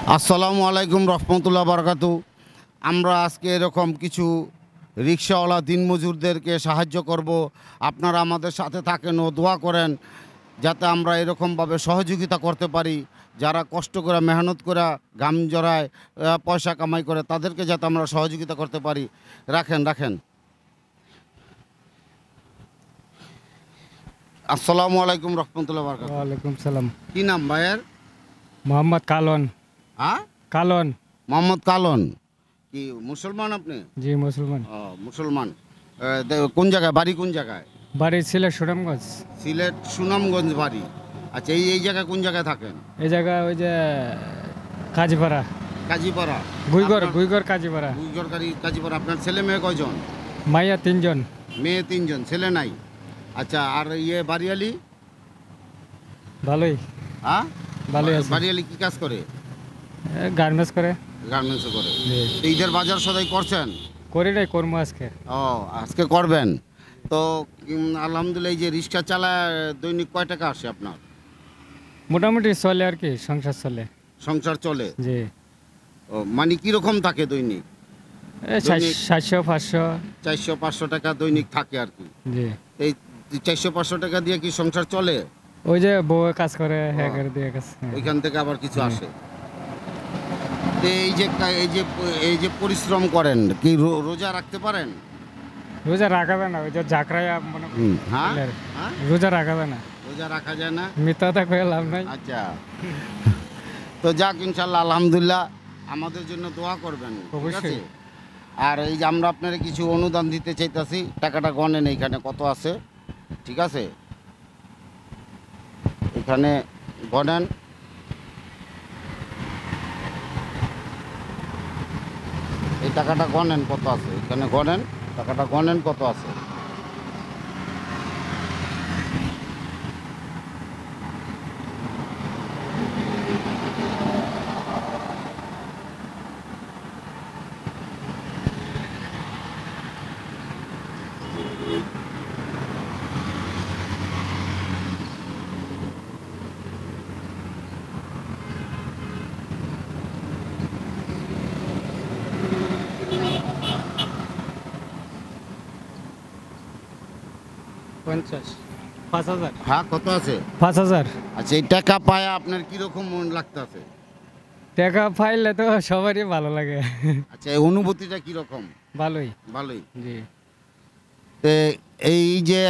আসসালামু আলাইকুম রহমতুল্লাহ বারকাতু। আমরা আজকে এরকম কিছু রিক্সাওয়ালা দিনমজুরদেরকে সাহায্য করব। আপনারা আমাদের সাথে থাকেন ও দোয়া করেন যাতে আমরা এরকমভাবে সহযোগিতা করতে পারি। যারা কষ্ট করে মেহনত করে ঘাম জড়ায় পয়সা কামাই করে তাদেরকে যাতে আমরা সহযোগিতা করতে পারি। রাখেন রাখেন। আসসালামু আলাইকুম রহমতুল্লাহ বারকাতু। ওয়ালাইকুম সালাম। কি নাম ভাইয়ের? মোহাম্মদ কালন। হ্যাঁ, কালন। মোহাম্মদ কালন। কি মুসলমান আপনি? জি মুসলমান। মুসলমান। কোন জায়গায় বাড়ি? কোন জায়গায় বাড়ি সিলেট সুনামগঞ্জ। সিলেট সুনামগঞ্জ বাড়ি। আচ্ছা, এই জায়গায় কোন জায়গায় থাকেন? এই জায়গা ওই যে কাজীপাড়া। কাজীপাড়া। গুইগর কাজীপাড়া। কাজীপাড়া। আপনার ছেলে মেয়ে কয়জন? মাইয়া 3 জন। মেয়ে 3 জন, ছেলে নাই। আচ্ছা, আর বাড়িয়ালি? ভালোই। হ্যাঁ, ভালোই আছে। বাড়িয়ালি কি কাজ করে? গার্মেন্টস করে। গার্মেন্টস করে। জি। ঈদের বাজার সদাই করছেন? করি নাই, কর্ম আজকে। আজকে করবেন তো? আলহামদুলিল্লাহ। এই যে রিক্সা চালায় দৈনিক কয় টাকা আসে আপনার? মোটামুটি চলে আর কি, সংসার চলে। সংসার চলে? জি। মানে কিরকম থাকে দৈনিক? 700-500। 400-500 টাকা দৈনিক থাকে আর কি। জি। এই 400-500 টাকা দিয়ে কি সংসার চলে? ওই যে বউ কাজ করে, হ্যাঁ করে দিয়ে কাজ। ওইখান থেকে আবার কিছু আসে। তো এই যে পরিশ্রম করেন, কি রোজা রাখতে পারেন? রোজা রাখা যায় না, ওই যে ঝাঁকড়াইয়া মনে হ্যাঁ, রোজা রাখা যায় না। রোজা রাখা যায় না। মিথ্যাটা কয়ে লাভ নাই। আচ্ছা, তো যাক, ইনশাল্লাহ আলহামদুলিল্লাহ আমাদের জন্য দোয়া করবেন, ঠিক আছে? আর এই যে আমরা আপনার কিছু অনুদান দিতে চাইতেছি, টাকাটা গণেন এইখানে কত আছে, ঠিক আছে? এখানে গণেন। এই টাকাটা গণেন কত আছে, এখানে গণেন, টাকাটা গণেন কত আছে। পঞ্চাশ। 5,000। হ্যাঁ, কত আছে? 5,000। আচ্ছা, এই টাকা পায় আপনার কিরকম মন লাগতেছে? টাকা পাইলে তো সবারই ভালো লাগে। আচ্ছা, এই অনুভূতিটা কিরকম? ভালোই। ভালোই। জি। তো এই যে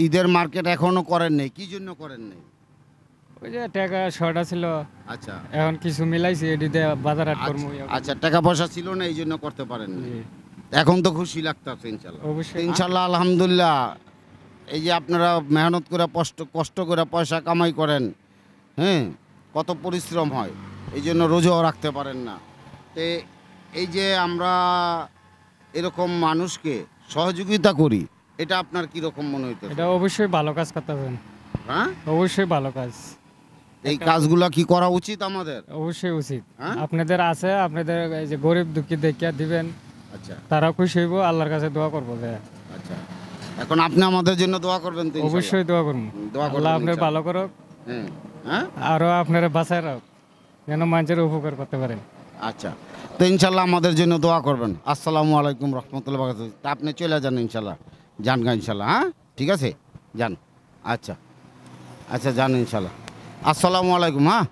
ঈদের মার্কেট এখনো করেন নাই, কি জন্য করেন নাই? ওই যে টাকা শর্ট ছিল, আচ্ছা এখন কিছু মিলাইছি, এটিতে বাজার হাট করবো। আচ্ছা, টাকা পয়সা ছিল না এই জন্য করতে পারেন না। জি। এখন তো খুশি লাগতেছে ইনশাল্লাহ। অবশ্যই। ইনশাল্লাহ আলহামদুলিল্লাহ। এই যে আপনারা মেহনত করে কষ্ট করে পয়সা কামাই করেন, হ্যাঁ, কত পরিশ্রম হয়, এই জন্য রোজাও রাখতে পারেন না। তো এই যে আমরা এরকম মানুষকে সহযোগিতা করি, এটা আপনার কীরকম মনে হইতে? এটা অবশ্যই ভালো কাজ করতেছেন। হ্যাঁ, অবশ্যই ভালো কাজ। এই কাজগুলা কি করা উচিত আমাদের? অবশ্যই উচিত। হ্যাঁ? আপনাদের আছে, আপনাদের এই যে গরিব দুঃখী দেখিয়া দিবেন, আচ্ছা তারা খুশি হইব, আল্লাহর কাছে দোয়া করবো যে। আচ্ছা, এখন আপনি আমাদের জন্য দোয়া করবেন তো? ইনশাল্লাহ। অবশ্যই দোয়া করবো। দোয়া করবেন আল্লাহ আপনার ইনশাল্লাহ। ভালো করুক, হ্যাঁ হ্যাঁ, আরো আপনারা বাঁচায় রাখ, যেন মানুষের উপকার করতে পারেন। আচ্ছা, তো ইনশাল্লাহ আমাদের জন্য দোয়া করবেন। আসসালামু আলাইকুম রহমতুল্লাহ বারাকাতুহু। তা আপনি চলে যান ইনশাল্লাহ, যান গা ইনশাল্লাহ। হ্যাঁ, ঠিক আছে, যান। আচ্ছা আচ্ছা, যান ইনশাল্লাহ। আসসালামু আলাইকুম। হ্যাঁ।